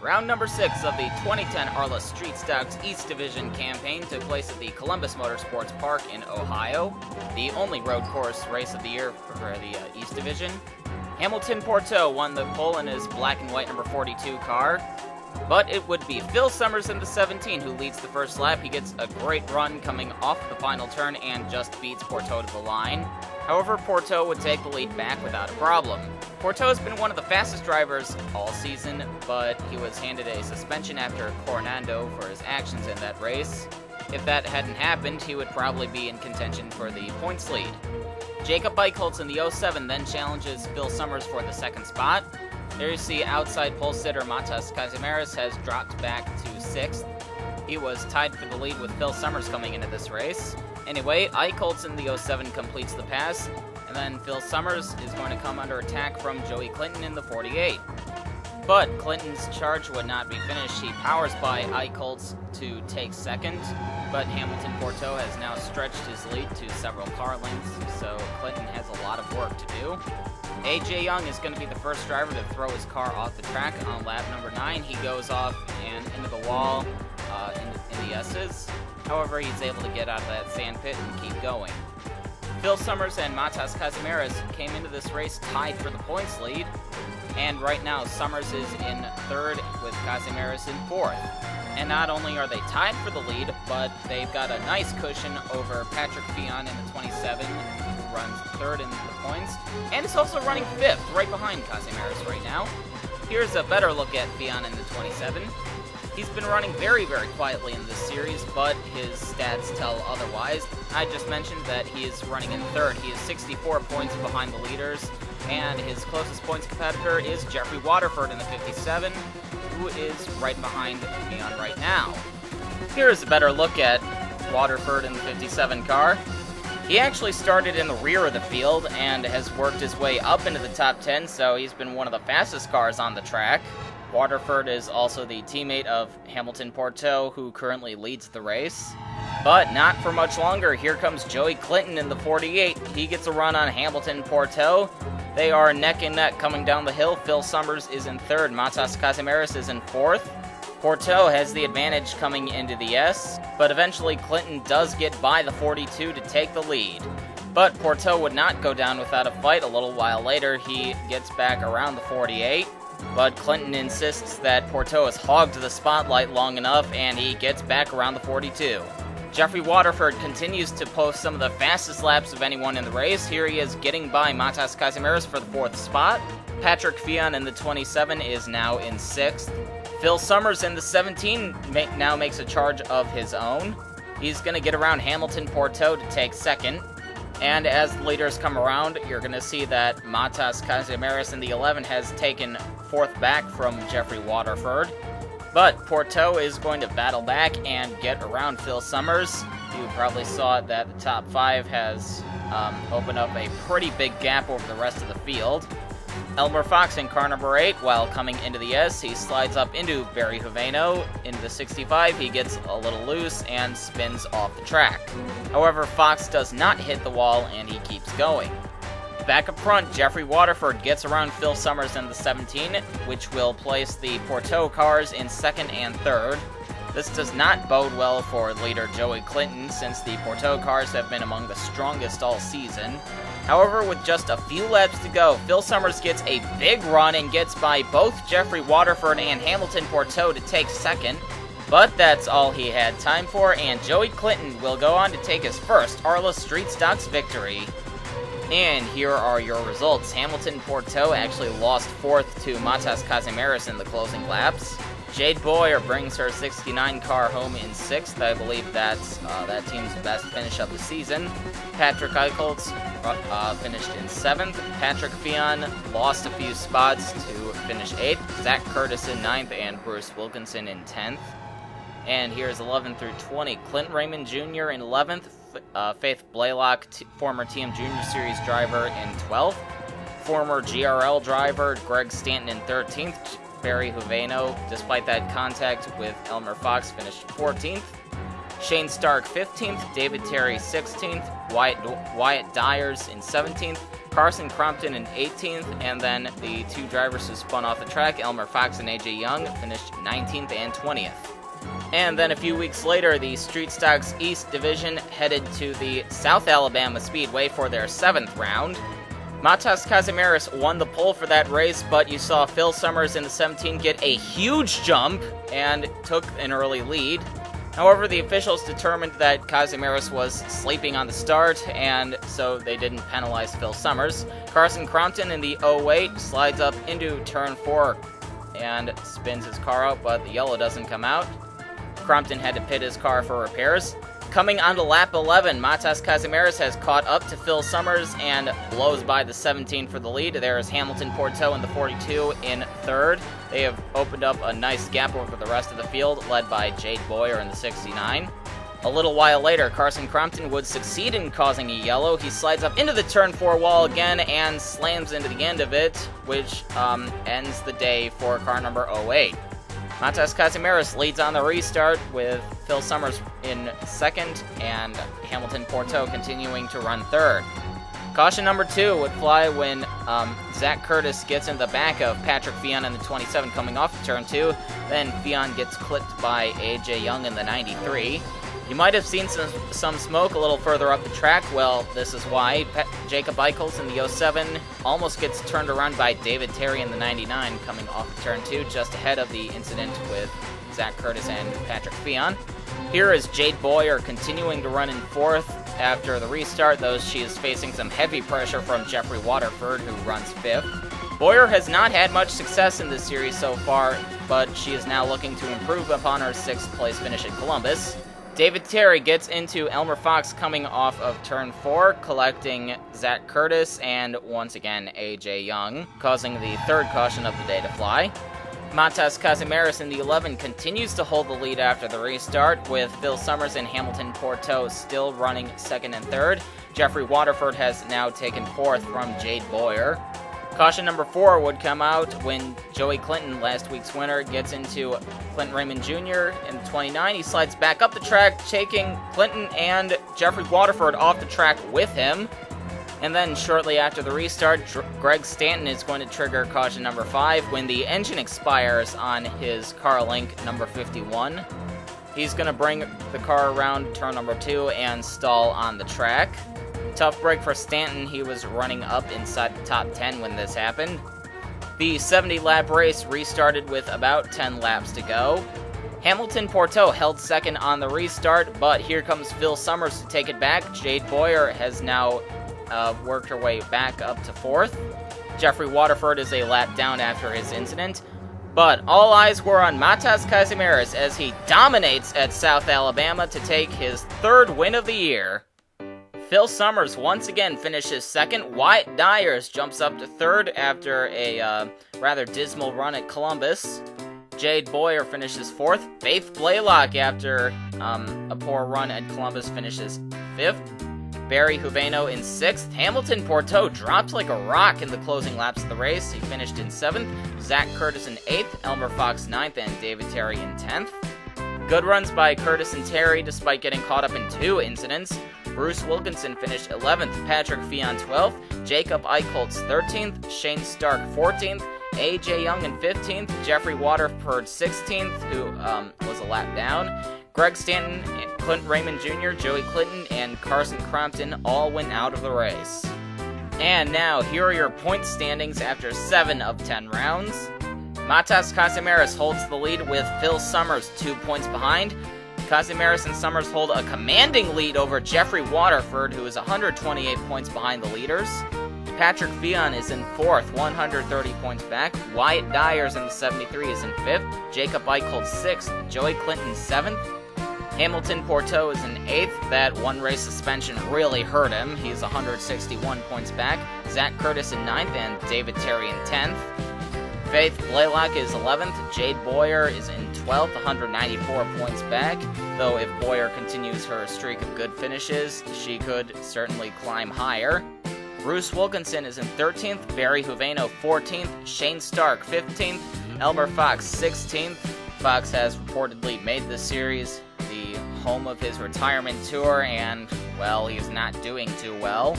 Round number 6 of the 2010 ARLA Street Stocks East Division campaign took place at the Columbus Motorsports Park in Ohio, the only road course race of the year for the East Division. Hamilton Porteau won the pole in his black and white number 42 car, but it would be Phil Summers in the 17 who leads the first lap. He gets a great run coming off the final turn and just beats Porteau to the line. However, Porteau would take the lead back without a problem. Porteau has been one of the fastest drivers all season, but he was handed a suspension after Coronado for his actions in that race. If that hadn't happened, he would probably be in contention for the points lead. Jacob Eichholz in the 07 then challenges Phil Summers for the second spot. There you see outside pole sitter Matas Kazimieras has dropped back to 6th. He was tied for the lead with Phil Summers coming into this race. Anyway, Eichholz in the 07 completes the pass, and then Phil Summers is going to come under attack from Joey Clinton in the 48. But Clinton's charge would not be finished. He powers by Eichholz to take second, but Hamilton Porteau has now stretched his lead to several car lengths, so Clinton has a lot of work to do. A.J. Young is going to be the first driver to throw his car off the track on lap number 9. He goes off and into the wall in the S's. However, he's able to get out of that sand pit and keep going. Phil Summers and Matas Kazimieras came into this race tied for the points lead, and right now Summers is in 3rd with Kazimieras in 4th. And not only are they tied for the lead, but they've got a nice cushion over Patrick Fionn in the 27, who runs 3rd in the points, and is also running 5th, right behind Kazimieras right now. Here's a better look at Fionn in the 27. He's been running very, very quietly in this series, but his stats tell otherwise. I just mentioned that he is running in 3rd. He is 64 points behind the leaders, and his closest points competitor is Jeffrey Waterford in the 57, who is right behind Fionn right now. Here's a better look at Waterford in the 57 car. He actually started in the rear of the field and has worked his way up into the top 10, so he's been one of the fastest cars on the track. Waterford is also the teammate of Hamilton Porteau, who currently leads the race. But not for much longer. Here comes Joey Clinton in the 48. He gets a run on Hamilton Porteau. They are neck and neck coming down the hill. Phil Summers is in 3rd. Matas Kazimieras is in 4th. Porteau has the advantage coming into the S, but eventually Clinton does get by the 42 to take the lead. But Porteau would not go down without a fight. A little while later, he gets back around the 48. But Clinton insists that Porteau has hogged the spotlight long enough, and he gets back around the 42. Jeffrey Waterford continues to post some of the fastest laps of anyone in the race. Here he is getting by Matas Kazimieras for the 4th spot. Patrick Fionn in the 27 is now in 6th. Phil Summers in the 17 now makes a charge of his own. He's going to get around Hamilton Porteau to take 2nd. And as the leaders come around, you're going to see that Matas Kazimieras in the 11 has taken 4th back from Jeffrey Waterford. But Porteau is going to battle back and get around Phil Summers. You probably saw that the top 5 has opened up a pretty big gap over the rest of the field. Elmer Fox in car number 8, while coming into the S, he slides up into Barry Juveno. Into the 65, he gets a little loose and spins off the track. However, Fox does not hit the wall and he keeps going. Back up front, Jeffrey Waterford gets around Phil Summers in the 17, which will place the Porteau cars in 2nd and 3rd. This does not bode well for leader Joey Clinton, since the Porteau cars have been among the strongest all season. However, with just a few laps to go, Phil Summers gets a big run and gets by both Jeffrey Waterford and Hamilton Porteau to take 2nd. But that's all he had time for, and Joey Clinton will go on to take his first ARLA Street Stocks victory. And here are your results. Hamilton Porteau actually lost 4th to Matas Kazimieras in the closing laps. Jade Boyer brings her 69 car home in 6th. I believe that's that team's best finish of the season. Patrick Eichholz finished in 7th. Patrick Fionn lost a few spots to finish 8th. Zach Curtis in 9th and Bruce Wilkinson in 10th. And here's 11 through 20. Clint Raymond Jr. in 11th. Faith Blaylock, former TM Junior Series driver, in 12th. Former GRL driver Greg Stanton in 13th. Barry Juveno, despite that contact with Elmer Fox, finished 14th. Shane Stark 15th, David Terry 16th, Wyatt Dyers in 17th, Carson Crompton in 18th, and then the two drivers who spun off the track, Elmer Fox and AJ Young, finished 19th and 20th. And then a few weeks later, the Street Stocks East division headed to the South Alabama Speedway for their 7th round. Matas Kazimieras won the pole for that race, but you saw Phil Summers in the 17 get a huge jump and took an early lead. However, the officials determined that Kazimieras was sleeping on the start, and so they didn't penalize Phil Summers. Carson Crompton in the 08 slides up into turn 4 and spins his car out, but the yellow doesn't come out. Crompton had to pit his car for repairs. Coming onto lap 11, Matas Kazimieras has caught up to Phil Summers and blows by the 17 for the lead. There is Hamilton Porteau in the 42 in 3rd. They have opened up a nice gap over the rest of the field, led by Jade Boyer in the 69. A little while later, Carson Crompton would succeed in causing a yellow. He slides up into the turn 4 wall again and slams into the end of it, which ends the day for car number 08. Matas Kazimieras leads on the restart with Phil Summers in 2nd and Hamilton Porteau continuing to run 3rd. Caution number 2 would fly when Zach Curtis gets in the back of Patrick Fionn in the 27 coming off of turn 2. Then Fionn gets clipped by AJ Young in the 93. You might have seen some smoke a little further up the track. Well, this is why. Jacob Eichholz in the 07 almost gets turned around by David Terry in the 99 coming off of turn 2, just ahead of the incident with Zach Curtis and Patrick Fionn. Here is Jade Boyer continuing to run in 4th after the restart, though she is facing some heavy pressure from Jeffrey Waterford, who runs 5th. Boyer has not had much success in this series so far, but she is now looking to improve upon her 6th place finish at Columbus. David Terry gets into Elmer Fox coming off of turn 4, collecting Zach Curtis and once again AJ Young, causing the 3rd caution of the day to fly. Matas Kazimieras in the 11 continues to hold the lead after the restart, with Phil Summers and Hamilton Porteau still running 2nd and 3rd. Jeffrey Waterford has now taken 4th from Jade Boyer. Caution number 4 would come out when Joey Clinton, last week's winner, gets into Clinton Raymond Jr. in the 29. He slides back up the track, taking Clinton and Jeffrey Waterford off the track with him. And then shortly after the restart, Greg Stanton is going to trigger caution number 5 when the engine expires on his CarLink number 51. He's going to bring the car around turn number 2 and stall on the track. Tough break for Stanton. He was running up inside the top 10 when this happened. The 70-lap race restarted with about 10 laps to go. Hamilton Porteau held 2nd on the restart, but here comes Phil Summers to take it back. Jade Boyer has now worked her way back up to 4th. Jeffrey Waterford is a lap down after his incident. But all eyes were on Matas Kazimieras as he dominates at South Alabama to take his 3rd win of the year. Phil Summers once again finishes 2nd. Wyatt Dyers jumps up to 3rd after a rather dismal run at Columbus. Jade Boyer finishes 4th. Faith Blaylock, after a poor run at Columbus, finishes 5th. Barry Juveno in 6th. Hamilton Porteau dropped like a rock in the closing laps of the race. He finished in 7th. Zach Curtis in 8th. Elmer Fox 9th. And David Terry in 10th. Good runs by Curtis and Terry despite getting caught up in 2 incidents. Bruce Wilkinson finished 11th, Patrick Fionn 12th, Jacob Eichholz 13th, Shane Stark 14th, AJ Young in 15th, Jeffrey Waterford 16th, who was a lap down. Greg Stanton, Clinton Raymond Jr., Joey Clinton, and Carson Crompton all went out of the race. And now, here are your point standings after 7 of 10 rounds. Matas Kazimieras holds the lead with Phil Summers 2 points behind. Kazimieras and Summers hold a commanding lead over Jeffrey Waterford, who is 128 points behind the leaders. Patrick Fionn is in 4th, 130 points back. Wyatt Dyers in the 73 is in 5th. Jacob Eichholz 6th. Joey Clinton 7th. Hamilton Porteau is in 8th. That one race suspension really hurt him. He's 161 points back. Zach Curtis in 9th and David Terry in 10th. Faith Blaylock is 11th. Jade Boyer is in 12th, 194 points back. Though if Boyer continues her streak of good finishes, she could certainly climb higher. Bruce Wilkinson is in 13th. Barry Juveno 14th. Shane Stark 15th. Elmer Fox 16th. Fox has reportedly made this series the home of his retirement tour, and, well, he's not doing too well.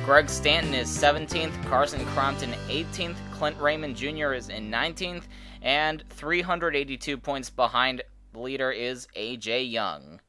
Greg Stanton is 17th, Carson Crompton 18th, Clint Raymond Jr. is in 19th, and 382 points behind the leader is A.J. Young.